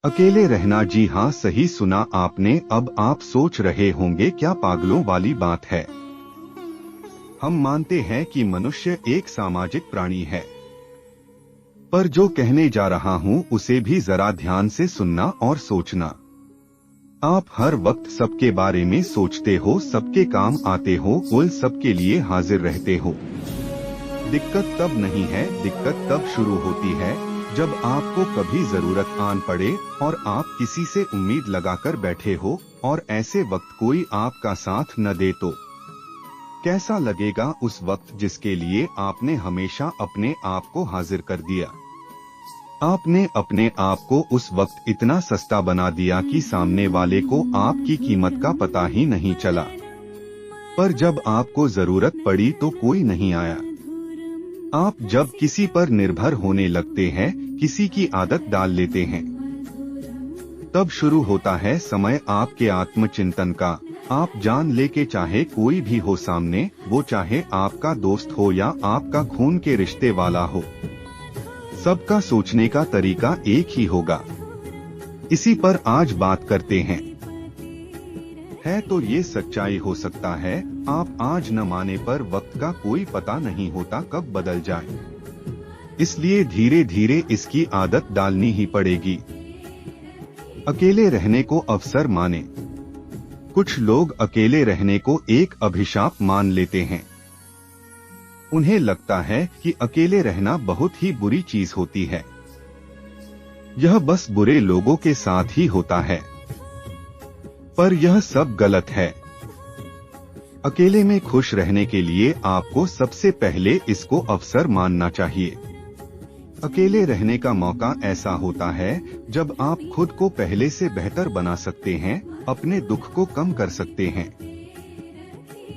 अकेले रहना, जी हाँ, सही सुना आपने। अब आप सोच रहे होंगे क्या पागलों वाली बात है। हम मानते हैं कि मनुष्य एक सामाजिक प्राणी है, पर जो कहने जा रहा हूँ उसे भी जरा ध्यान से सुनना और सोचना। आप हर वक्त सबके बारे में सोचते हो, सबके काम आते हो, कुल सबके लिए हाजिर रहते हो। दिक्कत तब नहीं है, दिक्कत तब शुरू होती है जब आपको कभी जरूरत आन पड़े और आप किसी से उम्मीद लगाकर बैठे हो और ऐसे वक्त कोई आपका साथ न दे तो कैसा लगेगा उस वक्त जिसके लिए आपने हमेशा अपने आप को हाजिर कर दिया। आपने अपने आप को उस वक्त इतना सस्ता बना दिया कि सामने वाले को आपकी कीमत का पता ही नहीं चला। पर जब आपको जरूरत पड़ी तो कोई नहीं आया। आप जब किसी पर निर्भर होने लगते हैं, किसी की आदत डाल लेते हैं, तब शुरू होता है समय आपके आत्मचिंतन का। आप जान ले के चाहे कोई भी हो सामने, वो चाहे आपका दोस्त हो या आपका खून के रिश्ते वाला हो, सबका सोचने का तरीका एक ही होगा। इसी पर आज बात करते हैं। है तो ये सच्चाई हो सकता है, आप आज न माने पर वक्त का कोई पता नहीं होता कब बदल जाए, इसलिए धीरे धीरे इसकी आदत डालनी ही पड़ेगी। अकेले रहने को अवसर माने। कुछ लोग अकेले रहने को एक अभिशाप मान लेते हैं। उन्हें लगता है कि अकेले रहना बहुत ही बुरी चीज होती है, यह बस बुरे लोगों के साथ ही होता है। पर यह सब गलत है। अकेले में खुश रहने के लिए आपको सबसे पहले इसको अवसर मानना चाहिए। अकेले रहने का मौका ऐसा होता है जब आप खुद को पहले से बेहतर बना सकते हैं, अपने दुख को कम कर सकते हैं।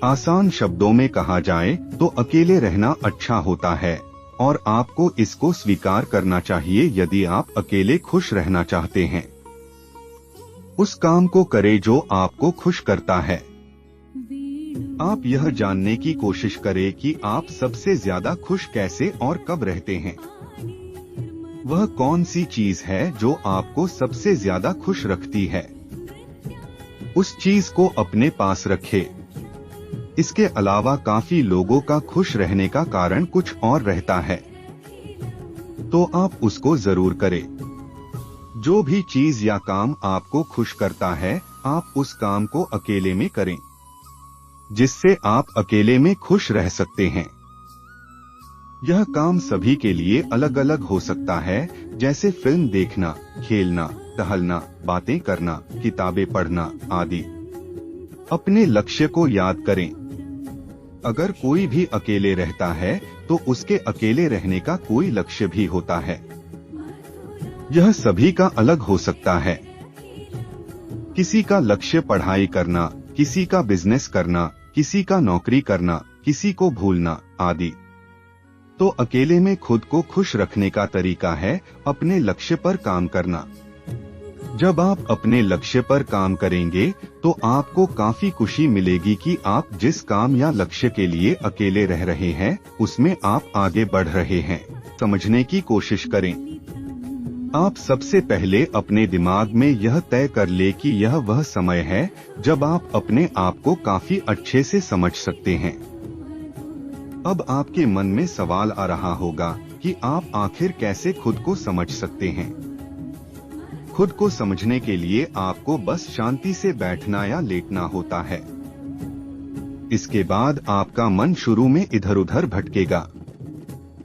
आसान शब्दों में कहा जाए तो अकेले रहना अच्छा होता है और आपको इसको स्वीकार करना चाहिए। यदि आप अकेले खुश रहना चाहते हैं, उस काम को करें जो आपको खुश करता है। आप यह जानने की कोशिश करें कि आप सबसे ज्यादा खुश कैसे और कब रहते हैं। वह कौन सी चीज है जो आपको सबसे ज्यादा खुश रखती है, उस चीज को अपने पास रखें। इसके अलावा काफी लोगों का खुश रहने का कारण कुछ और रहता है, तो आप उसको जरूर करें। जो भी चीज या काम आपको खुश करता है, आप उस काम को अकेले में करें, जिससे आप अकेले में खुश रह सकते हैं। यह काम सभी के लिए अलग अलग हो सकता है, जैसे फिल्म देखना, खेलना, टहलना, बातें करना, किताबें पढ़ना आदि। अपने लक्ष्य को याद करें। अगर कोई भी अकेले रहता है तो उसके अकेले रहने का कोई लक्ष्य भी होता है। यह सभी का अलग हो सकता है। किसी का लक्ष्य पढ़ाई करना, किसी का बिजनेस करना, किसी का नौकरी करना, किसी को भूलना आदि। तो अकेले में खुद को खुश रखने का तरीका है अपने लक्ष्य पर काम करना। जब आप अपने लक्ष्य पर काम करेंगे तो आपको काफी खुशी मिलेगी कि आप जिस काम या लक्ष्य के लिए अकेले रह रहे हैं, उसमें आप आगे बढ़ रहे हैं। समझने की कोशिश करें। आप सबसे पहले अपने दिमाग में यह तय कर ले कि यह वह समय है जब आप अपने आप को काफी अच्छे से समझ सकते हैं। अब आपके मन में सवाल आ रहा होगा कि आप आखिर कैसे खुद को समझ सकते हैं। खुद को समझने के लिए आपको बस शांति से बैठना या लेटना होता है। इसके बाद आपका मन शुरू में इधर उधर भटकेगा,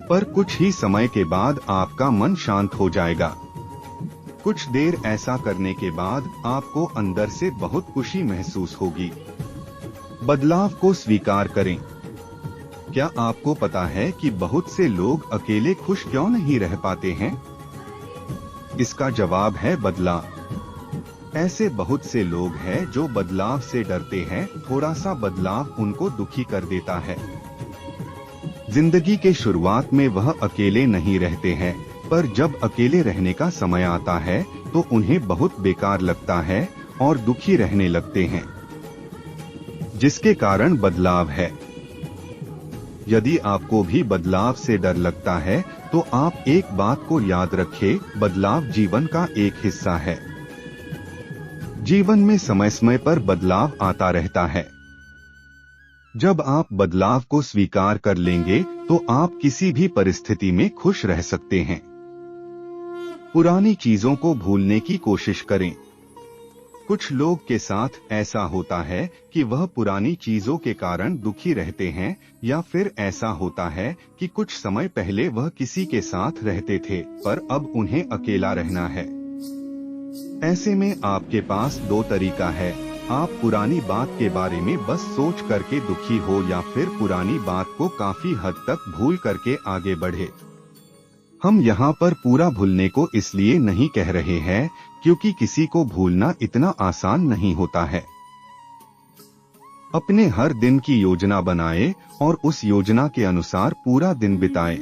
पर कुछ ही समय के बाद आपका मन शांत हो जाएगा। कुछ देर ऐसा करने के बाद आपको अंदर से बहुत खुशी महसूस होगी। बदलाव को स्वीकार करें। क्या आपको पता है कि बहुत से लोग अकेले खुश क्यों नहीं रह पाते हैं? इसका जवाब है बदलाव। ऐसे बहुत से लोग हैं जो बदलाव से डरते हैं। थोड़ा सा बदलाव उनको दुखी कर देता है। जिंदगी के शुरुआत में वह अकेले नहीं रहते हैं, पर जब अकेले रहने का समय आता है तो उन्हें बहुत बेकार लगता है और दुखी रहने लगते हैं, जिसके कारण बदलाव है। यदि आपको भी बदलाव से डर लगता है तो आप एक बात को याद रखें, बदलाव जीवन का एक हिस्सा है। जीवन में समय समय पर बदलाव आता रहता है। जब आप बदलाव को स्वीकार कर लेंगे तो आप किसी भी परिस्थिति में खुश रह सकते हैं। पुरानी चीजों को भूलने की कोशिश करें। कुछ लोग के साथ ऐसा होता है कि वह पुरानी चीजों के कारण दुखी रहते हैं, या फिर ऐसा होता है कि कुछ समय पहले वह किसी के साथ रहते थे पर अब उन्हें अकेला रहना है। ऐसे में आपके पास दो तरीका है, आप पुरानी बात के बारे में बस सोच करके दुखी हो या फिर पुरानी बात को काफी हद तक भूल करके आगे बढ़े। हम यहाँ पर पूरा भूलने को इसलिए नहीं कह रहे हैं क्योंकि किसी को भूलना इतना आसान नहीं होता है। अपने हर दिन की योजना बनाएं और उस योजना के अनुसार पूरा दिन बिताएं।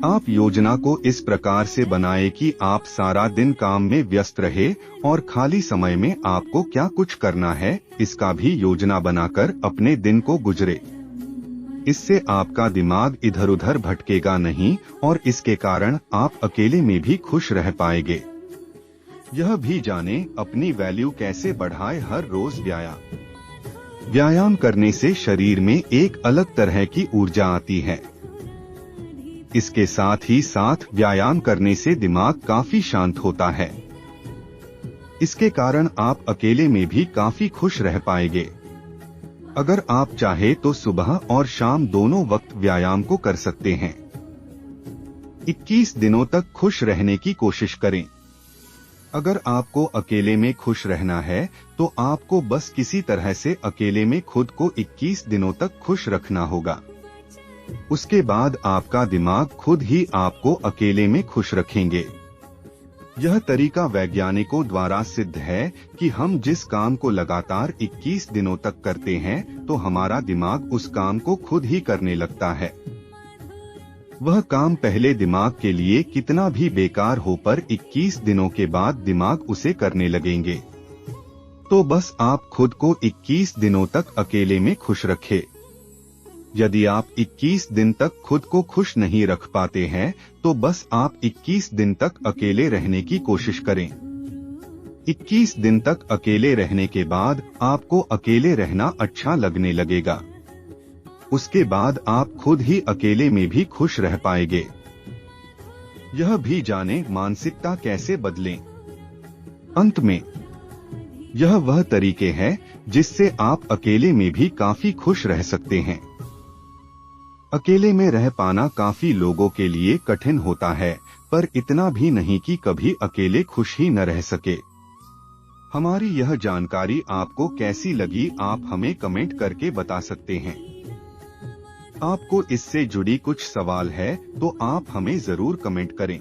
आप योजना को इस प्रकार से बनाएं कि आप सारा दिन काम में व्यस्त रहे और खाली समय में आपको क्या कुछ करना है इसका भी योजना बनाकर अपने दिन को गुजरे। इससे आपका दिमाग इधर उधर भटकेगा नहीं और इसके कारण आप अकेले में भी खुश रह पाएंगे। यह भी जानें, अपनी वैल्यू कैसे बढ़ाएं। हर रोज व्यायाम करने से शरीर में एक अलग तरह की ऊर्जा आती है। इसके साथ ही साथ व्यायाम करने से दिमाग काफी शांत होता है। इसके कारण आप अकेले में भी काफी खुश रह पाएंगे। अगर आप चाहे तो सुबह और शाम दोनों वक्त व्यायाम को कर सकते हैं। 21 दिनों तक खुश रहने की कोशिश करें। अगर आपको अकेले में खुश रहना है तो आपको बस किसी तरह से अकेले में खुद को 21 दिनों तक खुश रखना होगा। उसके बाद आपका दिमाग खुद ही आपको अकेले में खुश रखेंगे। यह तरीका वैज्ञानिकों द्वारा सिद्ध है कि हम जिस काम को लगातार 21 दिनों तक करते हैं तो हमारा दिमाग उस काम को खुद ही करने लगता है। वह काम पहले दिमाग के लिए कितना भी बेकार हो पर 21 दिनों के बाद दिमाग उसे करने लगेंगे। तो बस आप खुद को 21 दिनों तक अकेले में खुश रखें। यदि आप 21 दिन तक खुद को खुश नहीं रख पाते हैं तो बस आप 21 दिन तक अकेले रहने की कोशिश करें। 21 दिन तक अकेले रहने के बाद आपको अकेले रहना अच्छा लगने लगेगा। उसके बाद आप खुद ही अकेले में भी खुश रह पाएंगे। यह भी जानें, मानसिकता कैसे बदलें। अंत में यह वह तरीके हैं जिससे आप अकेले में भी काफी खुश रह सकते हैं। अकेले में रह पाना काफी लोगों के लिए कठिन होता है, पर इतना भी नहीं कि कभी अकेले खुश ही न रह सके। हमारी यह जानकारी आपको कैसी लगी, आप हमें कमेंट करके बता सकते हैं। आपको इससे जुड़ी कुछ सवाल है तो आप हमें जरूर कमेंट करें।